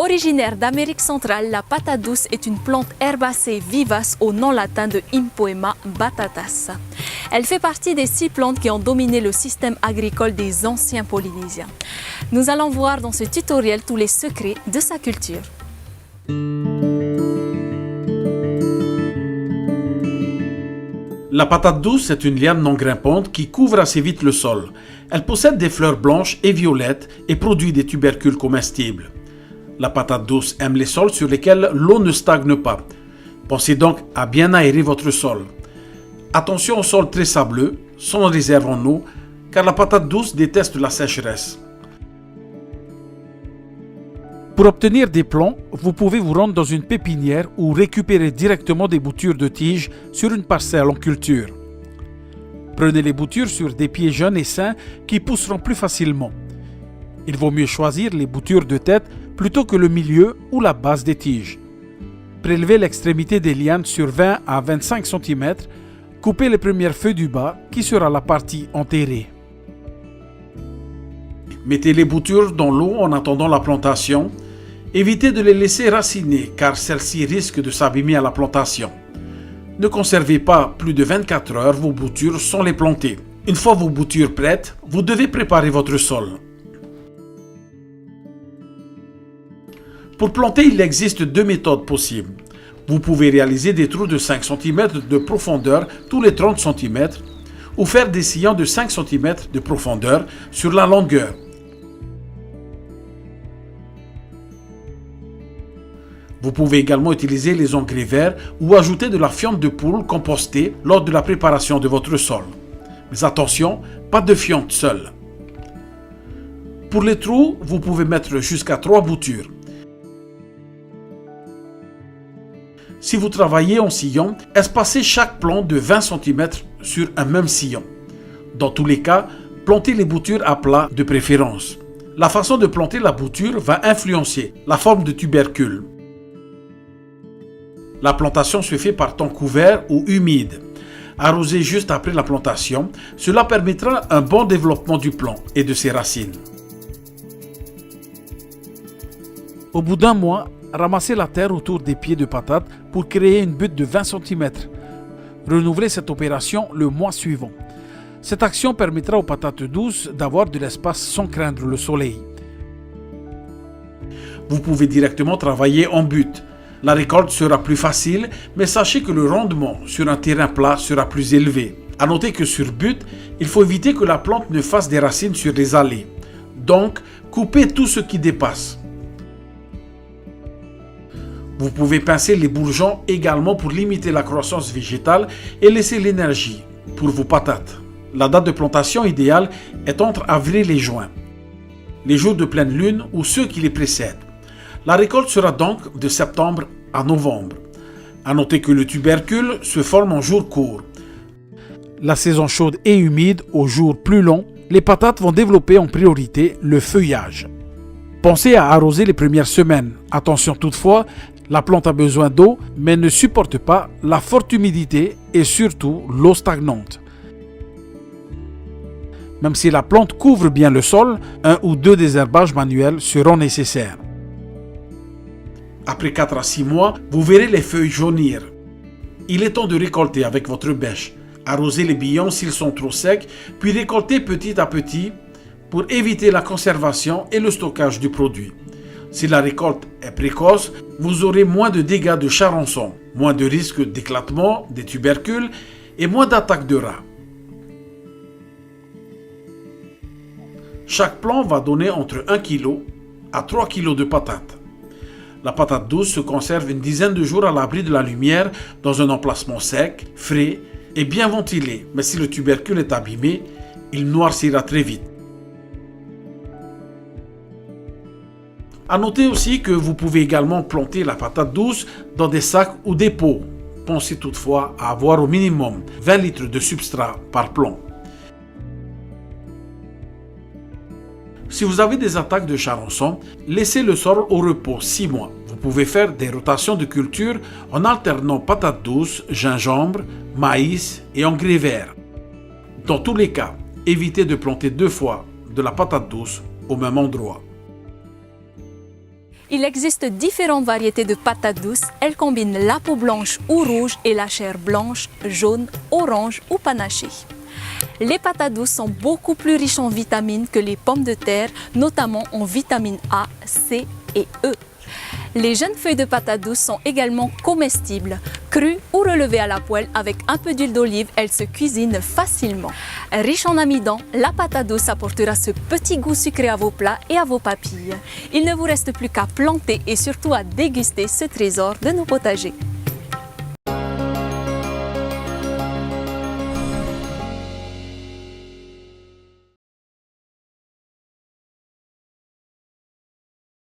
Originaire d'Amérique centrale, la patate douce est une plante herbacée vivace au nom latin de Impoema batatas. Elle fait partie des 6 plantes qui ont dominé le système agricole des anciens Polynésiens. Nous allons voir dans ce tutoriel tous les secrets de sa culture. La patate douce est une liane non grimpante qui couvre assez vite le sol. Elle possède des fleurs blanches et violettes et produit des tubercules comestibles. La patate douce aime les sols sur lesquels l'eau ne stagne pas. Pensez donc à bien aérer votre sol. Attention aux sols très sableux, sans réserve en eau, car la patate douce déteste la sécheresse. Pour obtenir des plants, vous pouvez vous rendre dans une pépinière ou récupérer directement des boutures de tiges sur une parcelle en culture. Prenez les boutures sur des pieds jeunes et sains qui pousseront plus facilement. Il vaut mieux choisir les boutures de tête plutôt que le milieu ou la base des tiges. Prélevez l'extrémité des lianes sur 20 à 25 cm. Coupez les premières feuilles du bas qui sera la partie enterrée. Mettez les boutures dans l'eau en attendant la plantation. Évitez de les laisser raciner car celles-ci risquent de s'abîmer à la plantation. Ne conservez pas plus de 24 heures vos boutures sans les planter. Une fois vos boutures prêtes, vous devez préparer votre sol. Pour planter, il existe 2 méthodes possibles. Vous pouvez réaliser des trous de 5 cm de profondeur tous les 30 cm ou faire des sillons de 5 cm de profondeur sur la longueur. Vous pouvez également utiliser les engrais verts ou ajouter de la fiente de poule compostée lors de la préparation de votre sol. Mais attention, pas de fiente seule. Pour les trous, vous pouvez mettre jusqu'à 3 boutures. Si vous travaillez en sillon, espacez chaque plant de 20 cm sur un même sillon. Dans tous les cas, plantez les boutures à plat de préférence. La façon de planter la bouture va influencer la forme de tubercule. La plantation se fait par temps couvert ou humide. Arrosez juste après la plantation, cela permettra un bon développement du plant et de ses racines. Au bout d'un mois, ramassez la terre autour des pieds de patate pour créer une butte de 20 cm. Renouvelez cette opération le mois suivant. Cette action permettra aux patates douces d'avoir de l'espace sans craindre le soleil. Vous pouvez directement travailler en butte. La récolte sera plus facile, mais sachez que le rendement sur un terrain plat sera plus élevé. À noter que sur butte, il faut éviter que la plante ne fasse des racines sur les allées. Donc, coupez tout ce qui dépasse. Vous pouvez pincer les bourgeons également pour limiter la croissance végétale et laisser l'énergie pour vos patates. La date de plantation idéale est entre avril et juin, les jours de pleine lune ou ceux qui les précèdent. La récolte sera donc de septembre à novembre. À noter que le tubercule se forme en jours courts. La saison chaude et humide aux jours plus longs, les patates vont développer en priorité le feuillage. Pensez à arroser les premières semaines. Attention toutefois, la plante a besoin d'eau, mais ne supporte pas la forte humidité et surtout l'eau stagnante. Même si la plante couvre bien le sol, 1 ou 2 désherbages manuels seront nécessaires. Après 4 à 6 mois, vous verrez les feuilles jaunir. Il est temps de récolter avec votre bêche. Arrosez les billons s'ils sont trop secs, puis récoltez petit à petit pour éviter la conservation et le stockage du produit. Si la récolte est précoce, vous aurez moins de dégâts de charançon, moins de risques d'éclatement des tubercules et moins d'attaques de rats. Chaque plant va donner entre 1 kg à 3 kg de patates. La patate douce se conserve une dizaine de jours à l'abri de la lumière dans un emplacement sec, frais et bien ventilé. Mais si le tubercule est abîmé, il noircira très vite. À noter aussi que vous pouvez également planter la patate douce dans des sacs ou des pots. Pensez toutefois à avoir au minimum 20 litres de substrat par plant. Si vous avez des attaques de charançon, laissez le sol au repos 6 mois. Vous pouvez faire des rotations de culture en alternant patates douces, gingembre, maïs et engrais verts. Dans tous les cas, évitez de planter 2 fois de la patate douce au même endroit. Il existe différentes variétés de patates douces. Elles combinent la peau blanche ou rouge et la chair blanche, jaune, orange ou panachée. Les patates douces sont beaucoup plus riches en vitamines que les pommes de terre, notamment en vitamines A, C et E. Les jeunes feuilles de patates douces sont également comestibles. Crues ou relevées à la poêle avec un peu d'huile d'olive, elles se cuisinent facilement. Riche en amidon, la patate douce apportera ce petit goût sucré à vos plats et à vos papilles. Il ne vous reste plus qu'à planter et surtout à déguster ce trésor de nos potagers.